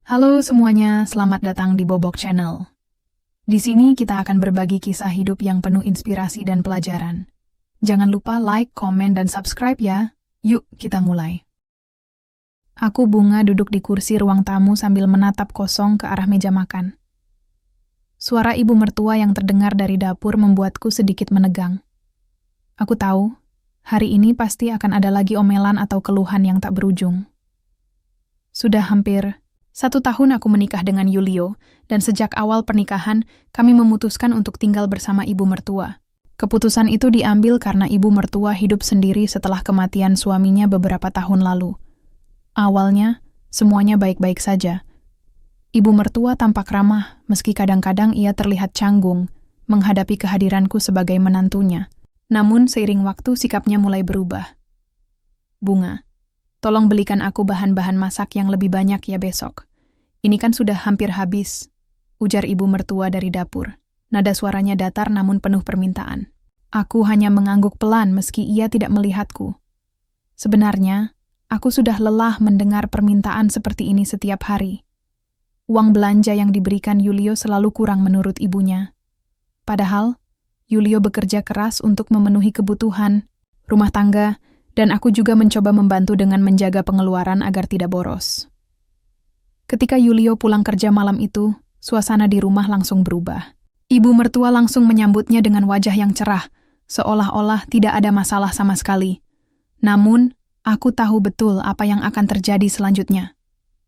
Halo semuanya, selamat datang di Bobok Channel. Di sini kita akan berbagi kisah hidup yang penuh inspirasi dan pelajaran. Jangan lupa like, komen, dan subscribe ya. Yuk, kita mulai. Aku Bunga duduk di kursi ruang tamu sambil menatap kosong ke arah meja makan. Suara ibu mertua yang terdengar dari dapur membuatku sedikit menegang. Aku tahu, hari ini pasti akan ada lagi omelan atau keluhan yang tak berujung. Sudah hampir 1 tahun aku menikah dengan Yulio, dan sejak awal pernikahan, kami memutuskan untuk tinggal bersama ibu mertua. Keputusan itu diambil karena ibu mertua hidup sendiri setelah kematian suaminya beberapa tahun lalu. Awalnya, semuanya baik-baik saja. Ibu mertua tampak ramah, meski kadang-kadang ia terlihat canggung, menghadapi kehadiranku sebagai menantunya. Namun, seiring waktu sikapnya mulai berubah. Bunga, tolong belikan aku bahan-bahan masak yang lebih banyak ya besok. Ini kan sudah hampir habis, ujar ibu mertua dari dapur. Nada suaranya datar namun penuh permintaan. Aku hanya mengangguk pelan meski ia tidak melihatku. Sebenarnya, aku sudah lelah mendengar permintaan seperti ini setiap hari. Uang belanja yang diberikan Yulio selalu kurang menurut ibunya. Padahal, Yulio bekerja keras untuk memenuhi kebutuhan rumah tangga, dan aku juga mencoba membantu dengan menjaga pengeluaran agar tidak boros. Ketika Yulio pulang kerja malam itu, suasana di rumah langsung berubah. Ibu mertua langsung menyambutnya dengan wajah yang cerah, seolah-olah tidak ada masalah sama sekali. Namun, aku tahu betul apa yang akan terjadi selanjutnya.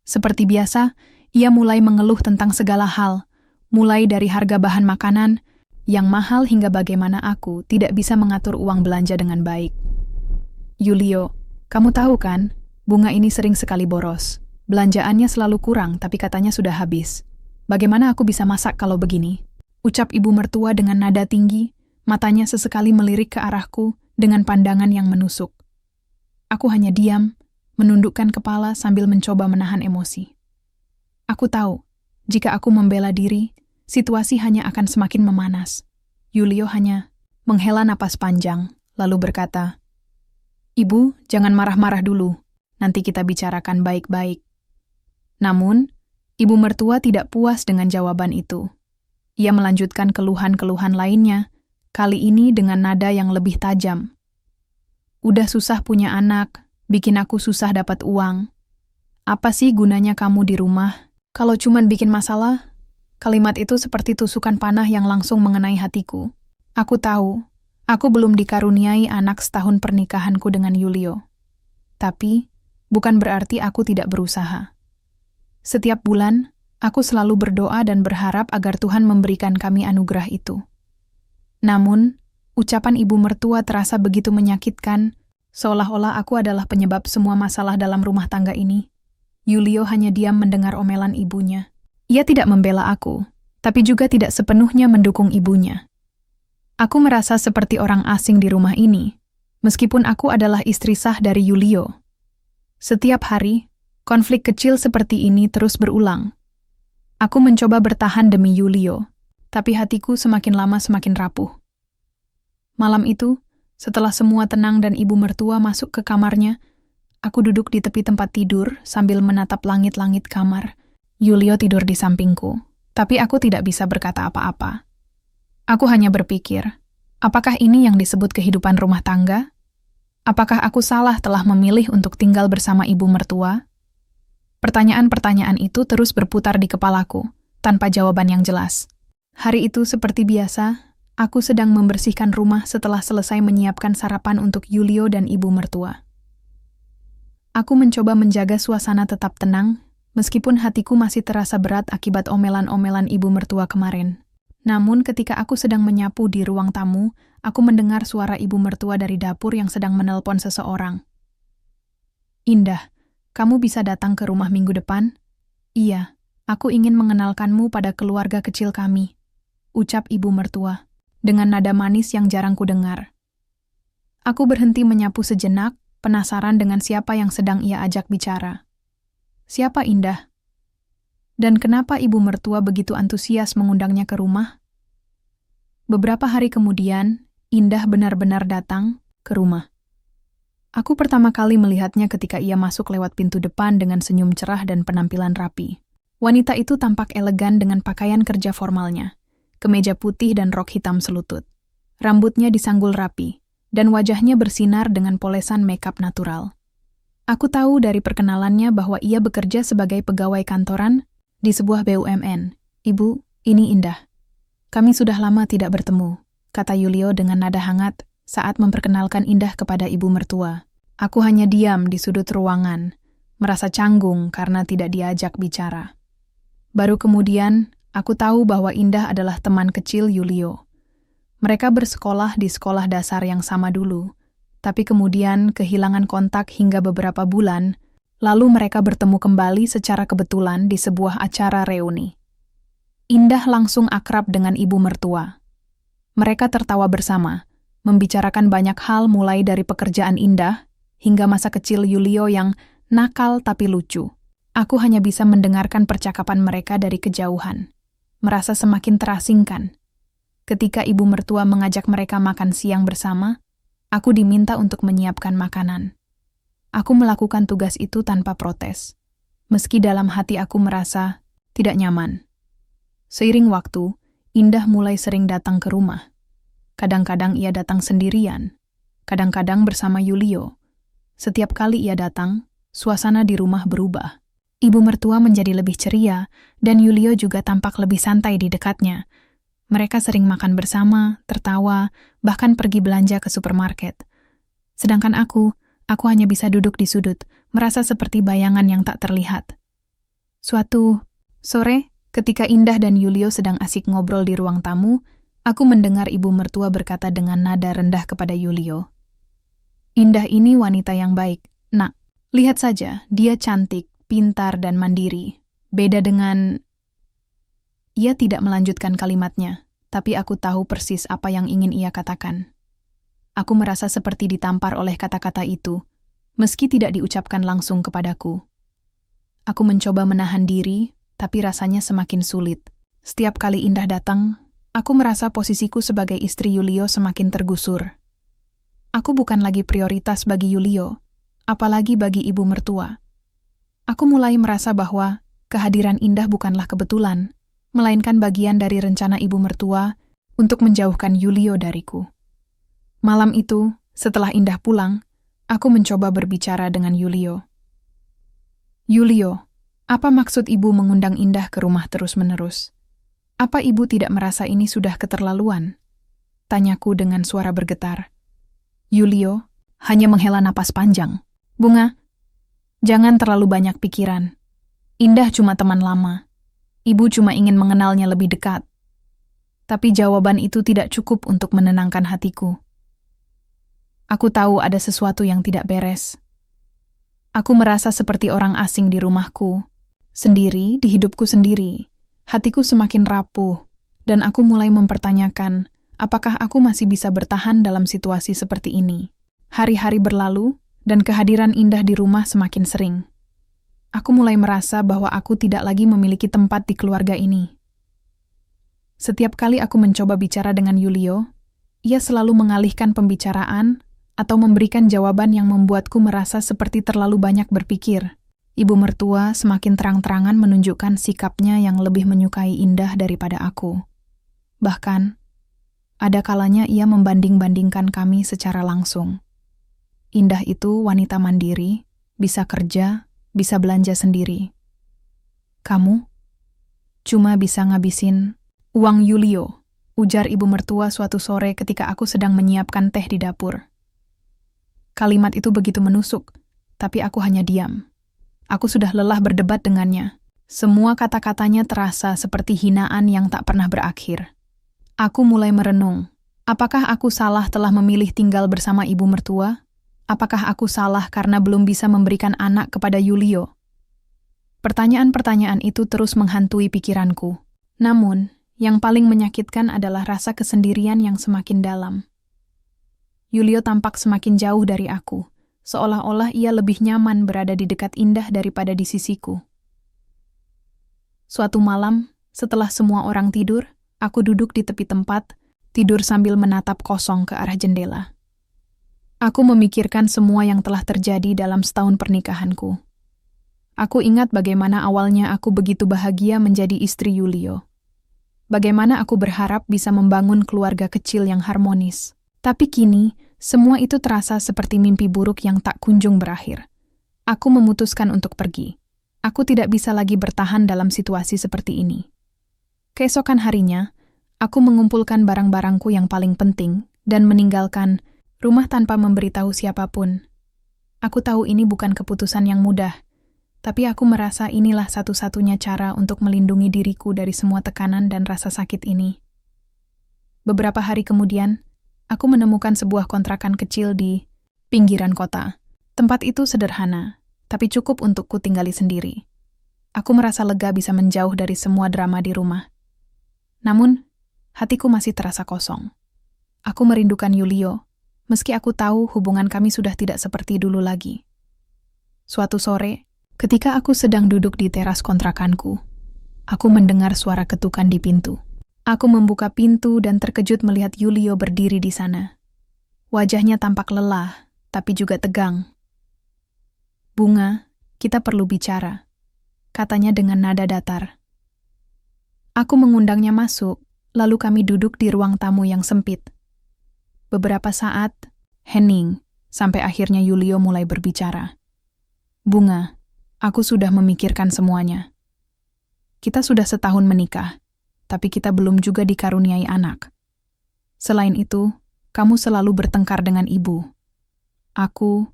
Seperti biasa, ia mulai mengeluh tentang segala hal, mulai dari harga bahan makanan yang mahal hingga bagaimana aku tidak bisa mengatur uang belanja dengan baik. Yulio, kamu tahu kan, Bunga ini sering sekali boros. Belanjaannya selalu kurang, tapi katanya sudah habis. Bagaimana aku bisa masak kalau begini? Ucap ibu mertua dengan nada tinggi, matanya sesekali melirik ke arahku dengan pandangan yang menusuk. Aku hanya diam, menundukkan kepala sambil mencoba menahan emosi. Aku tahu, jika aku membela diri, situasi hanya akan semakin memanas. Yulio hanya menghela napas panjang, lalu berkata, "Ibu, jangan marah-marah dulu. Nanti kita bicarakan baik-baik." Namun, ibu mertua tidak puas dengan jawaban itu. Ia melanjutkan keluhan-keluhan lainnya, kali ini dengan nada yang lebih tajam. "Udah susah punya anak, bikin aku susah dapat uang. Apa sih gunanya kamu di rumah kalau cuman bikin masalah?" Kalimat itu seperti tusukan panah yang langsung mengenai hatiku. Aku tahu, aku belum dikaruniai anak setahun pernikahanku dengan Yulio. Tapi, bukan berarti aku tidak berusaha. Setiap bulan, aku selalu berdoa dan berharap agar Tuhan memberikan kami anugerah itu. Namun, ucapan ibu mertua terasa begitu menyakitkan, seolah-olah aku adalah penyebab semua masalah dalam rumah tangga ini. Yulio hanya diam mendengar omelan ibunya. Ia tidak membela aku, tapi juga tidak sepenuhnya mendukung ibunya. Aku merasa seperti orang asing di rumah ini, meskipun aku adalah istri sah dari Yulio. Setiap hari, konflik kecil seperti ini terus berulang. Aku mencoba bertahan demi Yulio, tapi hatiku semakin lama semakin rapuh. Malam itu, setelah semua tenang dan ibu mertua masuk ke kamarnya, aku duduk di tepi tempat tidur sambil menatap langit-langit kamar. Yulio tidur di sampingku, tapi aku tidak bisa berkata apa-apa. Aku hanya berpikir, apakah ini yang disebut kehidupan rumah tangga? Apakah aku salah telah memilih untuk tinggal bersama ibu mertua? Pertanyaan-pertanyaan itu terus berputar di kepalaku, tanpa jawaban yang jelas. Hari itu seperti biasa, aku sedang membersihkan rumah setelah selesai menyiapkan sarapan untuk Yulio dan ibu mertua. Aku mencoba menjaga suasana tetap tenang, meskipun hatiku masih terasa berat akibat omelan-omelan ibu mertua kemarin. Namun ketika aku sedang menyapu di ruang tamu, aku mendengar suara ibu mertua dari dapur yang sedang menelpon seseorang. "Indah, kamu bisa datang ke rumah minggu depan?" "Iya, aku ingin mengenalkanmu pada keluarga kecil kami," ucap ibu mertua, dengan nada manis yang jarang kudengar. Aku berhenti menyapu sejenak, penasaran dengan siapa yang sedang ia ajak bicara. "Siapa Indah? Dan kenapa ibu mertua begitu antusias mengundangnya ke rumah?" Beberapa hari kemudian, Indah benar-benar datang ke rumah. Aku pertama kali melihatnya ketika ia masuk lewat pintu depan dengan senyum cerah dan penampilan rapi. Wanita itu tampak elegan dengan pakaian kerja formalnya, kemeja putih dan rok hitam selutut. Rambutnya disanggul rapi, dan wajahnya bersinar dengan polesan makeup natural. Aku tahu dari perkenalannya bahwa ia bekerja sebagai pegawai kantoran di sebuah BUMN. "Ibu, ini Indah. Kami sudah lama tidak bertemu," kata Yulio dengan nada hangat saat memperkenalkan Indah kepada ibu mertua. Aku hanya diam di sudut ruangan, merasa canggung karena tidak diajak bicara. Baru kemudian, aku tahu bahwa Indah adalah teman kecil Yulio. Mereka bersekolah di sekolah dasar yang sama dulu, tapi kemudian kehilangan kontak hingga beberapa bulan, lalu mereka bertemu kembali secara kebetulan di sebuah acara reuni. Indah langsung akrab dengan ibu mertua. Mereka tertawa bersama, membicarakan banyak hal mulai dari pekerjaan Indah hingga masa kecil Yulio yang nakal tapi lucu. Aku hanya bisa mendengarkan percakapan mereka dari kejauhan, merasa semakin terasingkan. Ketika ibu mertua mengajak mereka makan siang bersama, aku diminta untuk menyiapkan makanan. Aku melakukan tugas itu tanpa protes, meski dalam hati aku merasa tidak nyaman. Seiring waktu, Indah mulai sering datang ke rumah. Kadang-kadang ia datang sendirian, kadang-kadang bersama Yulio. Setiap kali ia datang, suasana di rumah berubah. Ibu mertua menjadi lebih ceria, dan Yulio juga tampak lebih santai di dekatnya. Mereka sering makan bersama, tertawa, bahkan pergi belanja ke supermarket. Sedangkan aku hanya bisa duduk di sudut, merasa seperti bayangan yang tak terlihat. Suatu sore, ketika Indah dan Yulio sedang asik ngobrol di ruang tamu, aku mendengar ibu mertua berkata dengan nada rendah kepada Yulio, "Indah ini wanita yang baik, Nak. Lihat saja, dia cantik, pintar dan mandiri. Beda dengan..." Ia tidak melanjutkan kalimatnya, tapi aku tahu persis apa yang ingin ia katakan. Aku merasa seperti ditampar oleh kata-kata itu, meski tidak diucapkan langsung kepadaku. Aku mencoba menahan diri, tapi rasanya semakin sulit. Setiap kali Indah datang, aku merasa posisiku sebagai istri Yulio semakin tergusur. Aku bukan lagi prioritas bagi Yulio, apalagi bagi ibu mertua. Aku mulai merasa bahwa kehadiran Indah bukanlah kebetulan, melainkan bagian dari rencana ibu mertua untuk menjauhkan Yulio dariku. Malam itu, setelah Indah pulang, aku mencoba berbicara dengan Yulio. "Yulio, apa maksud ibu mengundang Indah ke rumah terus-menerus? Apa ibu tidak merasa ini sudah keterlaluan?" tanyaku dengan suara bergetar. Yulio hanya menghela napas panjang. "Bunga, jangan terlalu banyak pikiran. Indah cuma teman lama. Ibu cuma ingin mengenalnya lebih dekat." Tapi jawaban itu tidak cukup untuk menenangkan hatiku. Aku tahu ada sesuatu yang tidak beres. Aku merasa seperti orang asing di rumahku, sendiri di hidupku sendiri. Hatiku semakin rapuh, dan aku mulai mempertanyakan apakah aku masih bisa bertahan dalam situasi seperti ini. Hari-hari berlalu, dan kehadiran Indah di rumah semakin sering. Aku mulai merasa bahwa aku tidak lagi memiliki tempat di keluarga ini. Setiap kali aku mencoba bicara dengan Yulio, ia selalu mengalihkan pembicaraan atau memberikan jawaban yang membuatku merasa seperti terlalu banyak berpikir. Ibu mertua semakin terang-terangan menunjukkan sikapnya yang lebih menyukai Indah daripada aku. Bahkan, ada kalanya ia membanding-bandingkan kami secara langsung. Indah itu wanita mandiri, bisa kerja, bisa belanja sendiri. Kamu cuma bisa ngabisin uang Yulio, ujar ibu mertua suatu sore ketika aku sedang menyiapkan teh di dapur. Kalimat itu begitu menusuk, tapi aku hanya diam. Aku sudah lelah berdebat dengannya. Semua kata-katanya terasa seperti hinaan yang tak pernah berakhir. Aku mulai merenung. Apakah aku salah telah memilih tinggal bersama ibu mertua? Apakah aku salah karena belum bisa memberikan anak kepada Yulio? Pertanyaan-pertanyaan itu terus menghantui pikiranku. Namun, yang paling menyakitkan adalah rasa kesendirian yang semakin dalam. Yulio tampak semakin jauh dari aku, seolah-olah ia lebih nyaman berada di dekat Indah daripada di sisiku. Suatu malam, setelah semua orang tidur, aku duduk di tepi tempat, tidur sambil menatap kosong ke arah jendela. Aku memikirkan semua yang telah terjadi dalam setahun pernikahanku. Aku ingat bagaimana awalnya aku begitu bahagia menjadi istri Yulio. Bagaimana aku berharap bisa membangun keluarga kecil yang harmonis. Tapi kini, semua itu terasa seperti mimpi buruk yang tak kunjung berakhir. Aku memutuskan untuk pergi. Aku tidak bisa lagi bertahan dalam situasi seperti ini. Keesokan harinya, aku mengumpulkan barang-barangku yang paling penting dan meninggalkan rumah tanpa memberitahu siapapun. Aku tahu ini bukan keputusan yang mudah, tapi aku merasa inilah satu-satunya cara untuk melindungi diriku dari semua tekanan dan rasa sakit ini. Beberapa hari kemudian, aku menemukan sebuah kontrakan kecil di pinggiran kota. Tempat itu sederhana, tapi cukup untuk ku tinggali sendiri. Aku merasa lega bisa menjauh dari semua drama di rumah. Namun, hatiku masih terasa kosong. Aku merindukan Yulio, meski aku tahu hubungan kami sudah tidak seperti dulu lagi. Suatu sore, ketika aku sedang duduk di teras kontrakanku, aku mendengar suara ketukan di pintu. Aku membuka pintu dan terkejut melihat Yulio berdiri di sana. Wajahnya tampak lelah, tapi juga tegang. "Bunga, kita perlu bicara," katanya dengan nada datar. Aku mengundangnya masuk, lalu kami duduk di ruang tamu yang sempit. Beberapa saat, hening, sampai akhirnya Yulio mulai berbicara. "Bunga, aku sudah memikirkan semuanya. Kita sudah setahun menikah, tapi kita belum juga dikaruniai anak. Selain itu, kamu selalu bertengkar dengan ibu. Aku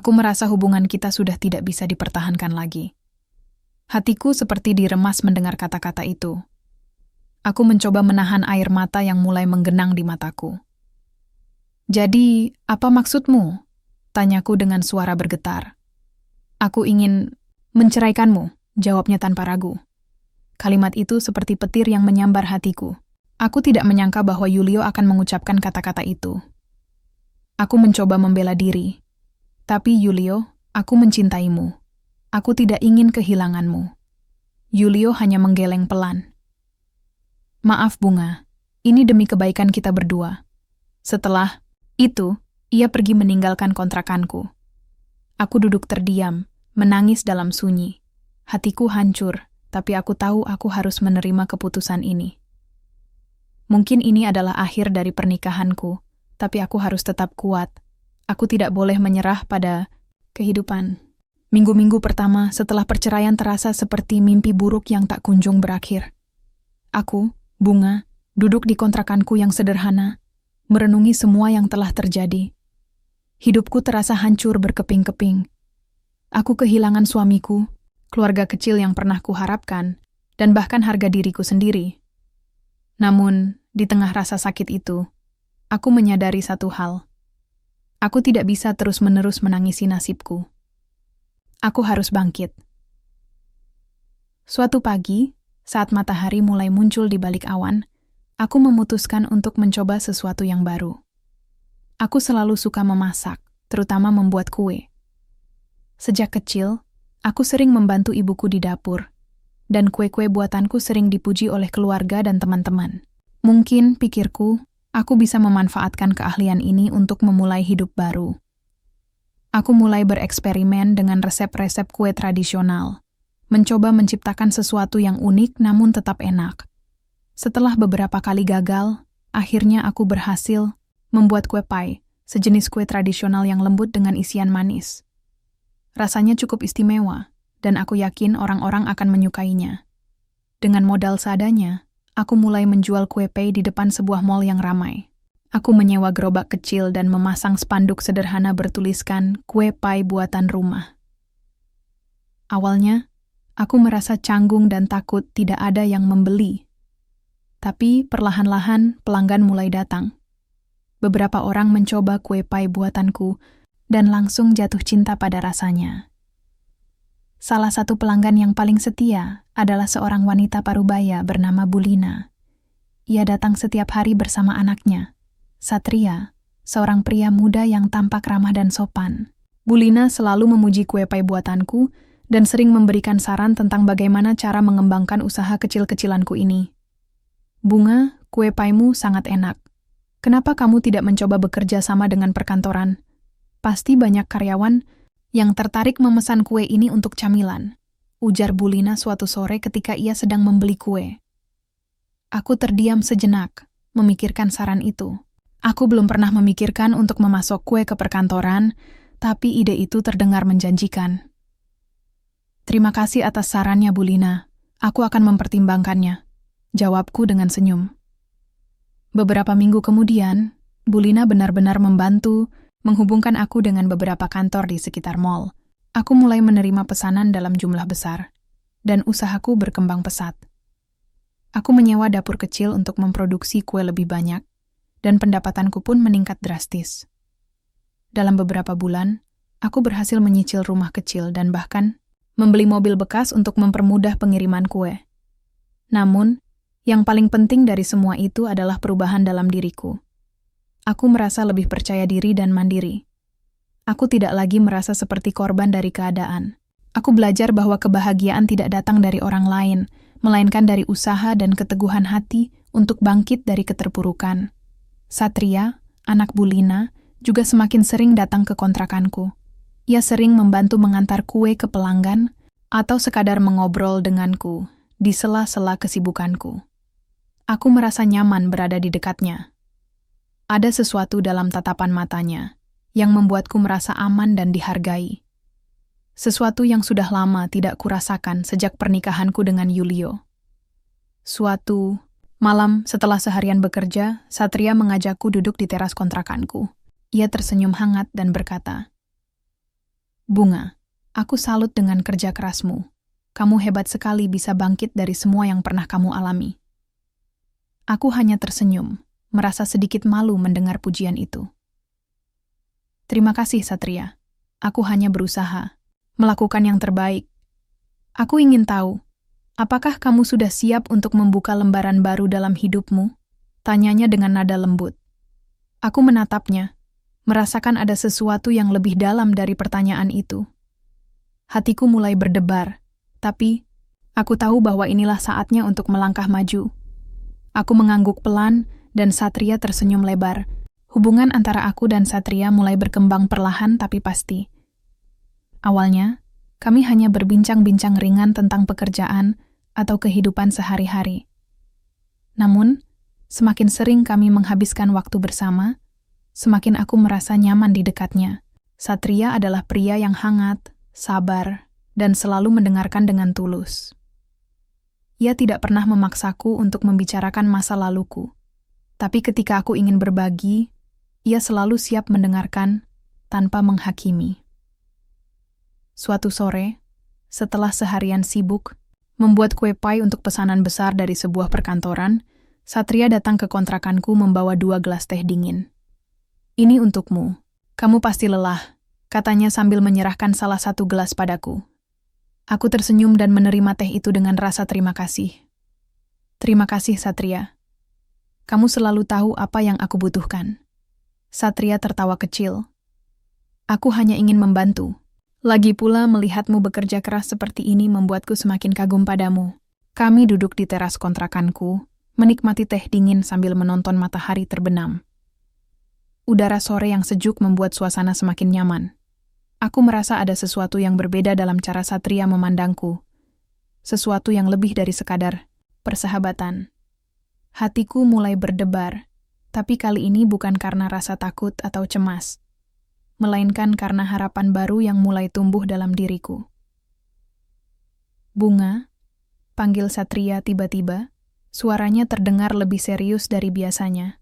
merasa hubungan kita sudah tidak bisa dipertahankan lagi." Hatiku seperti diremas mendengar kata-kata itu. Aku mencoba menahan air mata yang mulai menggenang di mataku. "Jadi, apa maksudmu?" tanyaku dengan suara bergetar. "Aku ingin menceraikanmu," jawabnya tanpa ragu. Kalimat itu seperti petir yang menyambar hatiku. Aku tidak menyangka bahwa Yulio akan mengucapkan kata-kata itu. Aku mencoba membela diri. "Tapi Yulio, aku mencintaimu. Aku tidak ingin kehilanganmu." Yulio hanya menggeleng pelan. "Maaf Bunga, ini demi kebaikan kita berdua." Setelah itu, ia pergi meninggalkan kontrakanku. Aku duduk terdiam, menangis dalam sunyi. Hatiku hancur, tapi aku tahu aku harus menerima keputusan ini. Mungkin ini adalah akhir dari pernikahanku, tapi aku harus tetap kuat. Aku tidak boleh menyerah pada kehidupan. Minggu-minggu pertama setelah perceraian terasa seperti mimpi buruk yang tak kunjung berakhir. Aku, Bunga, duduk di kontrakanku yang sederhana, merenungi semua yang telah terjadi. Hidupku terasa hancur berkeping-keping. Aku kehilangan suamiku, keluarga kecil yang pernah kuharapkan, dan bahkan harga diriku sendiri. Namun, di tengah rasa sakit itu, aku menyadari satu hal. Aku tidak bisa terus-menerus menangisi nasibku. Aku harus bangkit. Suatu pagi, saat matahari mulai muncul di balik awan, aku memutuskan untuk mencoba sesuatu yang baru. Aku selalu suka memasak, terutama membuat kue. Sejak kecil, aku sering membantu ibuku di dapur, dan kue-kue buatanku sering dipuji oleh keluarga dan teman-teman. Mungkin, pikirku, aku bisa memanfaatkan keahlian ini untuk memulai hidup baru. Aku mulai bereksperimen dengan resep-resep kue tradisional, mencoba menciptakan sesuatu yang unik namun tetap enak. Setelah beberapa kali gagal, akhirnya aku berhasil membuat kue pie, sejenis kue tradisional yang lembut dengan isian manis. Rasanya cukup istimewa, dan aku yakin orang-orang akan menyukainya. Dengan modal seadanya, aku mulai menjual kue pie di depan sebuah mall yang ramai. Aku menyewa gerobak kecil dan memasang spanduk sederhana bertuliskan kue pie buatan rumah. Awalnya, aku merasa canggung dan takut tidak ada yang membeli. Tapi perlahan-lahan pelanggan mulai datang. Beberapa orang mencoba kue pie buatanku dan langsung jatuh cinta pada rasanya. Salah satu pelanggan yang paling setia adalah seorang wanita parubaya bernama Bulina. Ia datang setiap hari bersama anaknya, Satria, seorang pria muda yang tampak ramah dan sopan. Bulina selalu memuji kue pie buatanku dan sering memberikan saran tentang bagaimana cara mengembangkan usaha kecil-kecilanku ini. "Bunga, kue pie-mu sangat enak. Kenapa kamu tidak mencoba bekerja sama dengan perkantoran? Pasti banyak karyawan yang tertarik memesan kue ini untuk camilan." ujar Bulina suatu sore ketika ia sedang membeli kue. Aku terdiam sejenak, memikirkan saran itu. Aku belum pernah memikirkan untuk memasok kue ke perkantoran, tapi ide itu terdengar menjanjikan. Terima kasih atas sarannya, Bulina. Aku akan mempertimbangkannya, jawabku dengan senyum. Beberapa minggu kemudian, Bulina benar-benar membantu menghubungkan aku dengan beberapa kantor di sekitar mall. Aku mulai menerima pesanan dalam jumlah besar, dan usahaku berkembang pesat. Aku menyewa dapur kecil untuk memproduksi kue lebih banyak, dan pendapatanku pun meningkat drastis. Dalam beberapa bulan, aku berhasil menyicil rumah kecil dan bahkan membeli mobil bekas untuk mempermudah pengiriman kue. Namun, yang paling penting dari semua itu adalah perubahan dalam diriku. Aku merasa lebih percaya diri dan mandiri. Aku tidak lagi merasa seperti korban dari keadaan. Aku belajar bahwa kebahagiaan tidak datang dari orang lain, melainkan dari usaha dan keteguhan hati untuk bangkit dari keterpurukan. Satria, anak Bulina, juga semakin sering datang ke kontrakanku. Ia sering membantu mengantar kue ke pelanggan atau sekadar mengobrol denganku di sela-sela kesibukanku. Aku merasa nyaman berada di dekatnya. Ada sesuatu dalam tatapan matanya yang membuatku merasa aman dan dihargai. Sesuatu yang sudah lama tidak kurasakan sejak pernikahanku dengan Yulio. Suatu malam setelah seharian bekerja, Satria mengajakku duduk di teras kontrakanku. Ia tersenyum hangat dan berkata, "Bunga, aku salut dengan kerja kerasmu. Kamu hebat sekali bisa bangkit dari semua yang pernah kamu alami." Aku hanya tersenyum, merasa sedikit malu mendengar pujian itu. "Terima kasih, Satria. Aku hanya berusaha melakukan yang terbaik. Aku ingin tahu, apakah kamu sudah siap untuk membuka lembaran baru dalam hidupmu?" Tanyanya dengan nada lembut. Aku menatapnya, merasakan ada sesuatu yang lebih dalam dari pertanyaan itu. Hatiku mulai berdebar, tapi aku tahu bahwa inilah saatnya untuk melangkah maju. Aku mengangguk pelan dan Satria tersenyum lebar. Hubungan antara aku dan Satria mulai berkembang perlahan tapi pasti. Awalnya, kami hanya berbincang-bincang ringan tentang pekerjaan atau kehidupan sehari-hari. Namun, semakin sering kami menghabiskan waktu bersama, semakin aku merasa nyaman di dekatnya. Satria adalah pria yang hangat, sabar, dan selalu mendengarkan dengan tulus. Ia tidak pernah memaksaku untuk membicarakan masa laluku. Tapi ketika aku ingin berbagi, ia selalu siap mendengarkan tanpa menghakimi. Suatu sore, setelah seharian sibuk, membuat kue pie untuk pesanan besar dari sebuah perkantoran, Satria datang ke kontrakanku membawa 2 gelas teh dingin. "Ini untukmu. Kamu pasti lelah," katanya sambil menyerahkan salah satu gelas padaku. Aku tersenyum dan menerima teh itu dengan rasa terima kasih. "Terima kasih, Satria. Kamu selalu tahu apa yang aku butuhkan." Satria tertawa kecil. "Aku hanya ingin membantu. Lagi pula melihatmu bekerja keras seperti ini membuatku semakin kagum padamu." Kami duduk di teras kontrakanku, menikmati teh dingin sambil menonton matahari terbenam. Udara sore yang sejuk membuat suasana semakin nyaman. Aku merasa ada sesuatu yang berbeda dalam cara Satria memandangku. Sesuatu yang lebih dari sekadar persahabatan. Hatiku mulai berdebar, tapi kali ini bukan karena rasa takut atau cemas, melainkan karena harapan baru yang mulai tumbuh dalam diriku. "Bunga," panggil Satria tiba-tiba, suaranya terdengar lebih serius dari biasanya.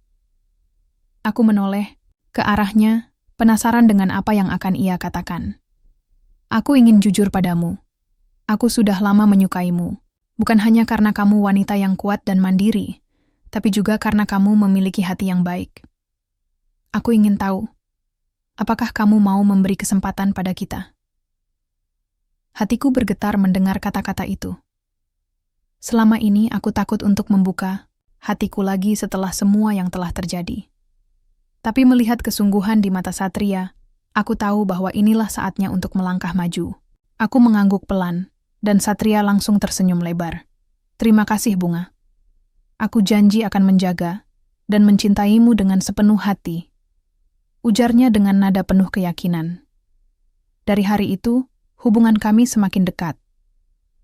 Aku menoleh ke arahnya, penasaran dengan apa yang akan ia katakan. "Aku ingin jujur padamu. Aku sudah lama menyukaimu, bukan hanya karena kamu wanita yang kuat dan mandiri, tapi juga karena kamu memiliki hati yang baik. Aku ingin tahu, apakah kamu mau memberi kesempatan pada kita?" Hatiku bergetar mendengar kata-kata itu. Selama ini aku takut untuk membuka hatiku lagi setelah semua yang telah terjadi. Tapi melihat kesungguhan di mata Satria, aku tahu bahwa inilah saatnya untuk melangkah maju. Aku mengangguk pelan, dan Satria langsung tersenyum lebar. "Terima kasih, Bunga. Aku janji akan menjaga dan mencintaimu dengan sepenuh hati," ujarnya dengan nada penuh keyakinan. Dari hari itu, hubungan kami semakin dekat.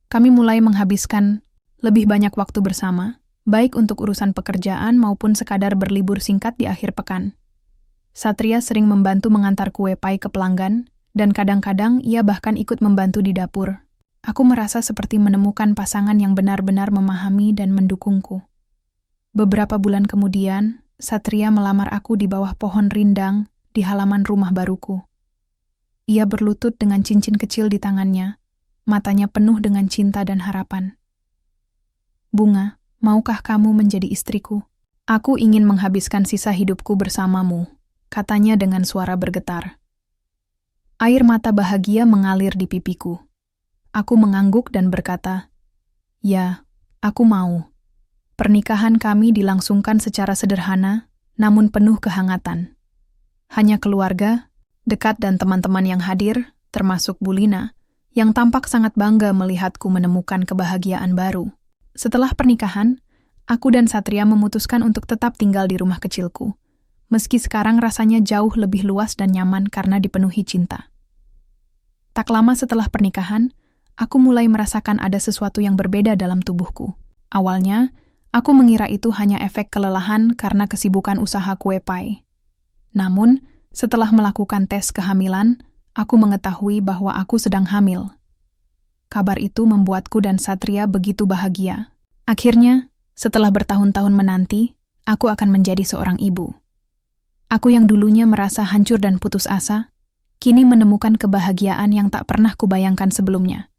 Kami mulai menghabiskan lebih banyak waktu bersama, baik untuk urusan pekerjaan maupun sekadar berlibur singkat di akhir pekan. Satria sering membantu mengantar kue pai ke pelanggan, dan kadang-kadang ia bahkan ikut membantu di dapur. Aku merasa seperti menemukan pasangan yang benar-benar memahami dan mendukungku. Beberapa bulan kemudian, Satria melamar aku di bawah pohon rindang di halaman rumah baruku. Ia berlutut dengan cincin kecil di tangannya, matanya penuh dengan cinta dan harapan. "Bunga, maukah kamu menjadi istriku? Aku ingin menghabiskan sisa hidupku bersamamu," katanya dengan suara bergetar. Air mata bahagia mengalir di pipiku. Aku mengangguk dan berkata, "Ya, aku mau." Pernikahan kami dilangsungkan secara sederhana, namun penuh kehangatan. Hanya keluarga, dekat dan teman-teman yang hadir, termasuk Bulina, yang tampak sangat bangga melihatku menemukan kebahagiaan baru. Setelah pernikahan, aku dan Satria memutuskan untuk tetap tinggal di rumah kecilku, meski sekarang rasanya jauh lebih luas dan nyaman karena dipenuhi cinta. Tak lama setelah pernikahan, aku mulai merasakan ada sesuatu yang berbeda dalam tubuhku. Awalnya, aku mengira itu hanya efek kelelahan karena kesibukan usaha kue pai. Namun, setelah melakukan tes kehamilan, aku mengetahui bahwa aku sedang hamil. Kabar itu membuatku dan Satria begitu bahagia. Akhirnya, setelah bertahun-tahun menanti, aku akan menjadi seorang ibu. Aku yang dulunya merasa hancur dan putus asa, kini menemukan kebahagiaan yang tak pernah kubayangkan sebelumnya.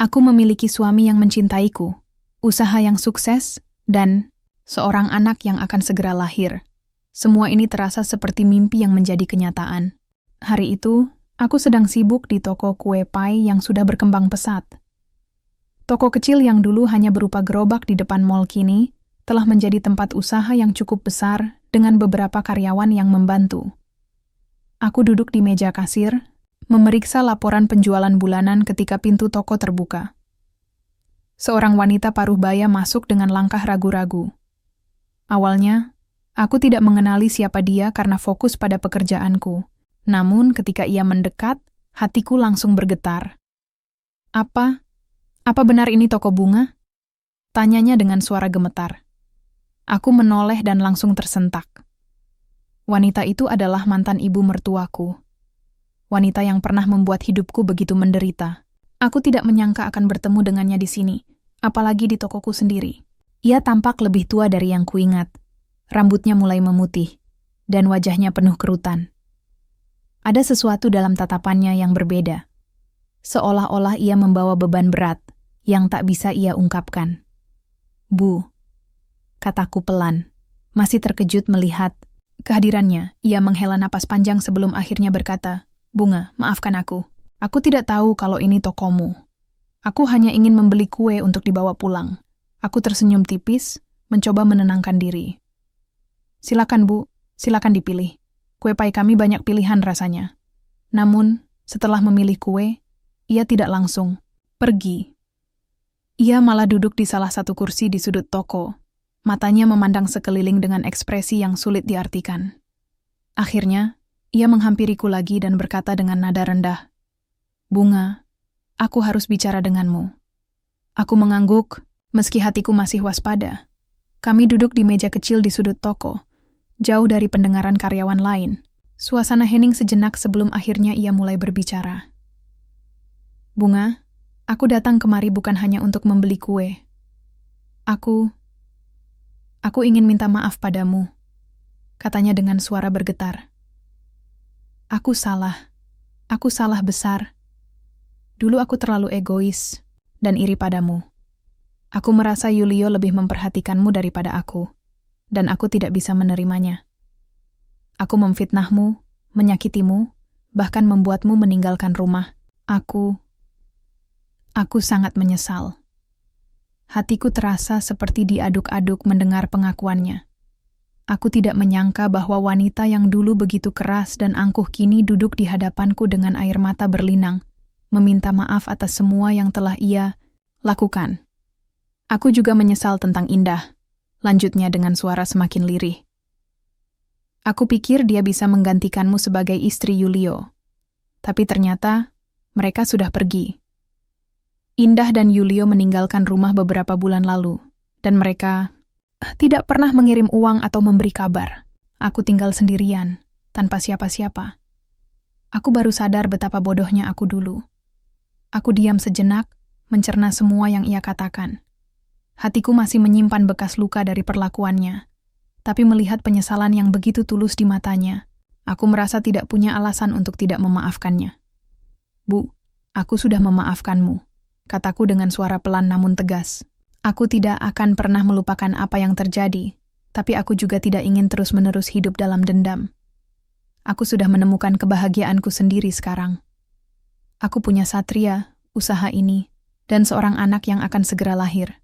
Aku memiliki suami yang mencintaiku, usaha yang sukses, dan seorang anak yang akan segera lahir. Semua ini terasa seperti mimpi yang menjadi kenyataan. Hari itu, aku sedang sibuk di toko kue pai yang sudah berkembang pesat. Toko kecil yang dulu hanya berupa gerobak di depan mall kini telah menjadi tempat usaha yang cukup besar dengan beberapa karyawan yang membantu. Aku duduk di meja kasir, memeriksa laporan penjualan bulanan ketika pintu toko terbuka. Seorang wanita paruh baya masuk dengan langkah ragu-ragu. Awalnya, aku tidak mengenali siapa dia karena fokus pada pekerjaanku. Namun ketika ia mendekat, hatiku langsung bergetar. Apa benar ini toko bunga?" Tanyanya dengan suara gemetar. Aku menoleh dan langsung tersentak. Wanita itu adalah mantan ibu mertuaku. Wanita yang pernah membuat hidupku begitu menderita. Aku tidak menyangka akan bertemu dengannya di sini, apalagi di tokoku sendiri. Ia tampak lebih tua dari yang kuingat. Rambutnya mulai memutih, dan wajahnya penuh kerutan. Ada sesuatu dalam tatapannya yang berbeda. Seolah-olah ia membawa beban berat yang tak bisa ia ungkapkan. "Bu," kataku pelan, masih terkejut melihat kehadirannya. Ia menghela napas panjang sebelum akhirnya berkata, "Bunga, maafkan aku. Aku tidak tahu kalau ini tokomu. Aku hanya ingin membeli kue untuk dibawa pulang." Aku tersenyum tipis, mencoba menenangkan diri. "Silakan, Bu. Silakan dipilih. Kue pai kami banyak pilihan rasanya." Namun, setelah memilih kue, ia tidak langsung pergi. Ia malah duduk di salah satu kursi di sudut toko. Matanya memandang sekeliling dengan ekspresi yang sulit diartikan. Akhirnya, ia menghampiriku lagi dan berkata dengan nada rendah, "Bunga, aku harus bicara denganmu." Aku mengangguk, meski hatiku masih waspada. Kami duduk di meja kecil di sudut toko, jauh dari pendengaran karyawan lain. Suasana hening sejenak sebelum akhirnya ia mulai berbicara. "Bunga, aku datang kemari bukan hanya untuk membeli kue. Aku ingin minta maaf padamu," katanya dengan suara bergetar. Aku salah besar. Dulu aku terlalu egois dan iri padamu. Aku merasa Yulio lebih memperhatikanmu daripada aku, dan aku tidak bisa menerimanya. Aku memfitnahmu, menyakitimu, bahkan membuatmu meninggalkan rumah. Aku sangat menyesal. Hatiku terasa seperti diaduk-aduk mendengar pengakuannya. Aku tidak menyangka bahwa wanita yang dulu begitu keras dan angkuh kini duduk di hadapanku dengan air mata berlinang, meminta maaf atas semua yang telah ia lakukan. "Aku juga menyesal tentang Indah," lanjutnya dengan suara semakin lirih. "Aku pikir dia bisa menggantikanmu sebagai istri Yulio. Tapi ternyata mereka sudah pergi. Indah dan Yulio meninggalkan rumah beberapa bulan lalu, dan mereka tidak pernah mengirim uang atau memberi kabar. Aku tinggal sendirian, tanpa siapa-siapa. Aku baru sadar betapa bodohnya aku dulu. Aku diam sejenak, mencerna semua yang ia katakan. Hatiku masih menyimpan bekas luka dari perlakuannya, tapi melihat penyesalan yang begitu tulus di matanya, aku merasa tidak punya alasan untuk tidak memaafkannya. Bu, aku sudah memaafkanmu, kataku dengan suara pelan namun tegas. Aku tidak akan pernah melupakan apa yang terjadi, tapi aku juga tidak ingin terus-menerus hidup dalam dendam. Aku sudah menemukan kebahagiaanku sendiri sekarang. Aku punya Satria, usaha ini, dan seorang anak yang akan segera lahir.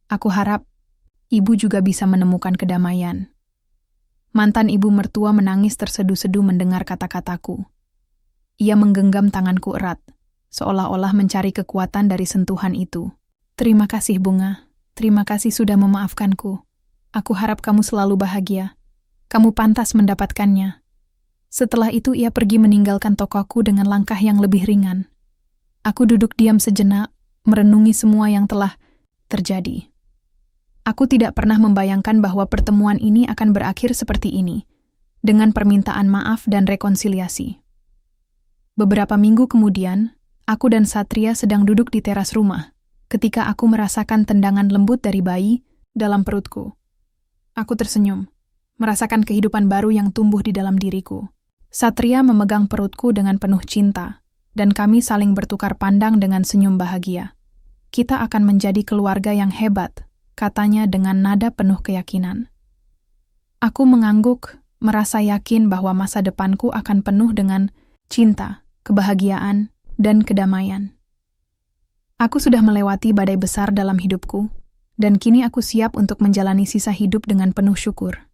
Aku harap ibu juga bisa menemukan kedamaian. Mantan ibu mertua menangis terseduh-seduh mendengar kata-kataku. Ia menggenggam tanganku erat, seolah-olah mencari kekuatan dari sentuhan itu. Terima kasih, Bunga. Terima kasih sudah memaafkanku. Aku harap kamu selalu bahagia. Kamu pantas mendapatkannya. Setelah itu ia pergi meninggalkan tokoku dengan langkah yang lebih ringan. Aku duduk diam sejenak, merenungi semua yang telah terjadi. Aku tidak pernah membayangkan bahwa pertemuan ini akan berakhir seperti ini, dengan permintaan maaf dan rekonsiliasi. Beberapa minggu kemudian, aku dan Satria sedang duduk di teras rumah, ketika aku merasakan tendangan lembut dari bayi dalam perutku. Aku tersenyum, merasakan kehidupan baru yang tumbuh di dalam diriku. Satria memegang perutku dengan penuh cinta, dan kami saling bertukar pandang dengan senyum bahagia. Kita akan menjadi keluarga yang hebat, katanya dengan nada penuh keyakinan. Aku mengangguk, merasa yakin bahwa masa depanku akan penuh dengan cinta, kebahagiaan, dan kedamaian. Aku sudah melewati badai besar dalam hidupku, dan kini aku siap untuk menjalani sisa hidup dengan penuh syukur.